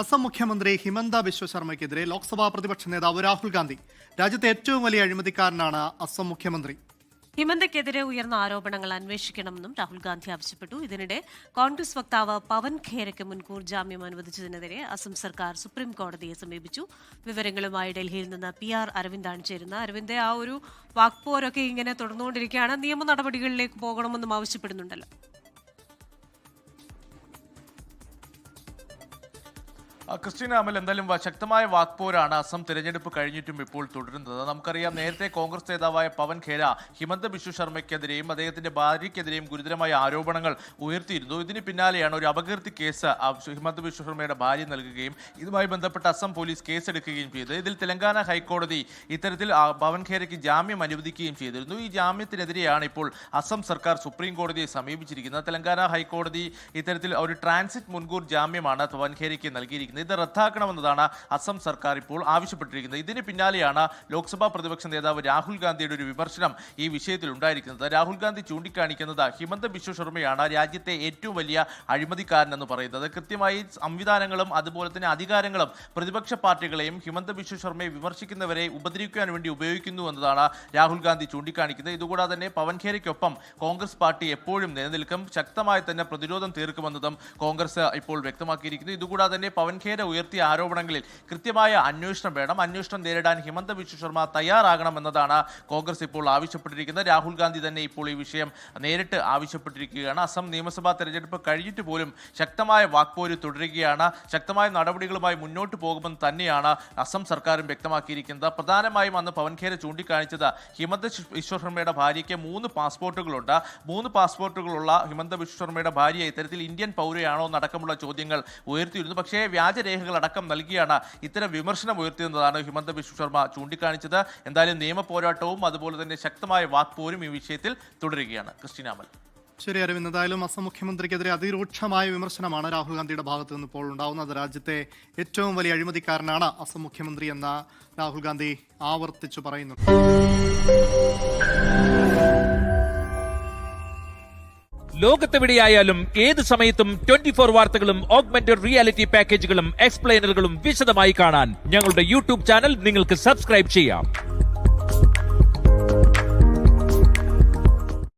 അസം മുഖ്യമന്ത്രി ഹിമന്ത ബിശ്വ ശർമ്മയ്ക്കെതിരെ ലോക്സഭാ പ്രതിപക്ഷ നേതാവ് രാഹുൽ ഗാന്ധി. രാജ്യത്തെ ഏറ്റവും വലിയ അഴിമതിക്കാരനാണ് അസം മുഖ്യമന്ത്രി. ഹിമന്തയ്ക്കെതിരെ ഉയർന്ന ആരോപണങ്ങൾ അന്വേഷിക്കണമെന്നും രാഹുൽ ഗാന്ധി ആവശ്യപ്പെട്ടു. ഇതിനിടെ കോൺഗ്രസ് വക്താവ് പവൻ ഖേരയ്ക്ക് മുൻകൂർ ജാമ്യം അനുവദിച്ചതിനെതിരെ അസം സർക്കാർ സുപ്രീം കോടതിയെ സമീപിച്ചു. വിവരങ്ങളുമായി ഡൽഹിയിൽ നിന്ന് PR അരവിന്ദാണ് ചേരുന്നത്. അരവിന്ദ്, ആ ഒരു വാക്പോരൊക്കെ ഇങ്ങനെ തുടർന്നുകൊണ്ടിരിക്കുകയാണ്. നിയമ നടപടികളിലേക്ക് പോകണമെന്നും ആവശ്യപ്പെടുന്നുണ്ടല്ലോ. ക്രിസ്റ്റീന അമൽ, എന്തായാലും ശക്തമായ വാക്പോരാണ് അസം തിരഞ്ഞെടുപ്പ് കഴിഞ്ഞിട്ടും ഇപ്പോൾ തുടരുന്നത്. നമുക്കറിയാം, നേരത്തെ കോൺഗ്രസ് നേതാവായ പവൻ ഖേര ഹിമന്ത ബിശ്വ ശർമ്മയ്ക്കെതിരെയും അദ്ദേഹത്തിന്റെ ഭാര്യയ്ക്കെതിരെയും ഗുരുതരമായ ആരോപണങ്ങൾ ഉയർത്തിയിരുന്നു. ഇതിന് പിന്നാലെയാണ് ഒരു അപകീർത്തി കേസ് ഹിമന്ത ബിശ്വ ശർമ്മയുടെ ഭാര്യ നൽകുകയും ഇതുമായി ബന്ധപ്പെട്ട് അസം പോലീസ് കേസെടുക്കുകയും ചെയ്തത്. ഇതിൽ തെലങ്കാന ഹൈക്കോടതി ഇത്തരത്തിൽ പവൻ ഖേരയ്ക്ക് ജാമ്യം അനുവദിക്കുകയും ചെയ്തിരുന്നു. ഈ ജാമ്യത്തിനെതിരെയാണ് ഇപ്പോൾ അസം സർക്കാർ സുപ്രീം കോടതിയെ സമീപിച്ചിരിക്കുന്നത്. തെലങ്കാന ഹൈക്കോടതി ഇത്തരത്തിൽ ഒരു ട്രാൻസിറ്റ് മുൻകൂർ ജാമ്യമാണ് പവൻ ഖേരയ്ക്ക് നൽകിയിരിക്കുന്നത്. ഇത് റദ്ദാക്കണമെന്നതാണ് അസം സർക്കാർ ഇപ്പോൾ ആവശ്യപ്പെട്ടിരിക്കുന്നത്. ഇതിന് പിന്നാലെയാണ് ലോക്സഭാ പ്രതിപക്ഷ നേതാവ് രാഹുൽ ഗാന്ധിയുടെ ഒരു വിമർശനം ഈ വിഷയത്തിൽ ഉണ്ടായിരിക്കുന്നത്. രാഹുൽ ഗാന്ധി ചൂണ്ടിക്കാണിക്കുന്നത് ഹിമന്ത ബിശ്വ ശർമ്മയാണ് രാജ്യത്തെ ഏറ്റവും വലിയ അഴിമതിക്കാരനെന്ന് പറയുന്നത്. കൃത്യമായി സംവിധാനങ്ങളും അതുപോലെ തന്നെ അധികാരങ്ങളും പ്രതിപക്ഷ പാർട്ടികളെയും ഹിമന്ത ബിശ്വ ശർമ്മയെ വിമർശിക്കുന്നവരെ ഉപദ്രവിക്കാൻ വേണ്ടി ഉപയോഗിക്കുന്നു എന്നതാണ് രാഹുൽ ഗാന്ധി ചൂണ്ടിക്കാണിക്കുന്നത്. ഇതുകൂടാതെ തന്നെ പവൻ ഖേരയ്ക്കൊപ്പം കോൺഗ്രസ് പാർട്ടി എപ്പോഴും നിലനിൽക്കും, ശക്തമായി തന്നെ പ്രതിരോധം തീർക്കുമെന്നതും കോൺഗ്രസ് ഇപ്പോൾ വ്യക്തമാക്കിയിരിക്കുന്നു. ഇതുകൂടാതെ തന്നെ പവൻ ഖേര ഉയർത്തിയ ആരോപണങ്ങളിൽ കൃത്യമായ അന്വേഷണം വേണം. അന്വേഷണം നേരിടാൻ ഹിമന്ത ബിശ്വ ശർമ്മ തയ്യാറാകണമെന്നതാണ് കോൺഗ്രസ് ഇപ്പോൾ ആവശ്യപ്പെട്ടിരിക്കുന്നത്. രാഹുൽ ഗാന്ധി തന്നെ ഇപ്പോൾ ഈ വിഷയം നേരിട്ട് ആവശ്യപ്പെട്ടിരിക്കുകയാണ്. അസം നിയമസഭാ തെരഞ്ഞെടുപ്പ് കഴിഞ്ഞിട്ട് പോലും ശക്തമായ വാക്പോര് തുടരുകയാണ്. ശക്തമായ നടപടികളുമായി മുന്നോട്ട് പോകുമെന്ന് തന്നെയാണ് അസം സർക്കാരും വ്യക്തമാക്കിയിരിക്കുന്നത്. പ്രധാനമായും അന്ന് പവൻ ഖേര ചൂണ്ടിക്കാണിച്ചത് ഹിമന്ത ബിശ്വ ശർമ്മയുടെ ഭാര്യയ്ക്ക് 3 പാസ്പോർട്ടുകളുണ്ട്. 3 പാസ്പോർട്ടുകളുള്ള ഹിമന്ത ബിശ്വ ശർമ്മയുടെ ഭാര്യ ഇത്തരത്തിൽ ഇന്ത്യൻ പൗരയാണോ എന്നടക്കമുള്ള ചോദ്യങ്ങൾ ഉയർത്തിയിരുന്നു. പക്ഷേ വ്യാജരേഖകൾ അടക്കം നൽകിയാണ് ഇത്തരം വിമർശനം ഉയർത്തിയെന്നതാണ് ഹിമന്ത ബിശ്വ ശർമ്മ ചൂണ്ടിക്കാണിച്ചത്. എന്തായാലും നിയമ പോരാട്ടവും അതുപോലെ തന്നെ ശക്തമായ വാക്പോരും ഈ വിഷയത്തിൽ തുടരുകയാണ്. ക്രിസ്റ്റീന അമൽ. ശരി അരവിന്ദ്, എന്തായാലും അസം മുഖ്യമന്ത്രിക്കെതിരെ അതിരൂക്ഷമായ വിമർശനമാണ് രാഹുൽ ഗാന്ധിയുടെ ഭാഗത്ത് നിന്ന് ഇപ്പോൾ ഉണ്ടാവുന്നത്. രാജ്യത്തെ ഏറ്റവും വലിയ അഴിമതിക്കാരനാണ് അസം മുഖ്യമന്ത്രി എന്ന രാഹുൽ ഗാന്ധി ആവർത്തിച്ചു പറയുന്നു. ലോകത്തെവിടെയായാലും ഏത് സമയത്തും 24 വാർത്തകളും ഓഗ്മെന്റഡ് റിയാലിറ്റി പാക്കേജുകളും എക്സ്പ്ലെയിനറുകളും വിശദമായി കാണാൻ ഞങ്ങളുടെ YouTube ചാനൽ നിങ്ങൾക്ക് സബ്സ്ക്രൈബ് ചെയ്യാം.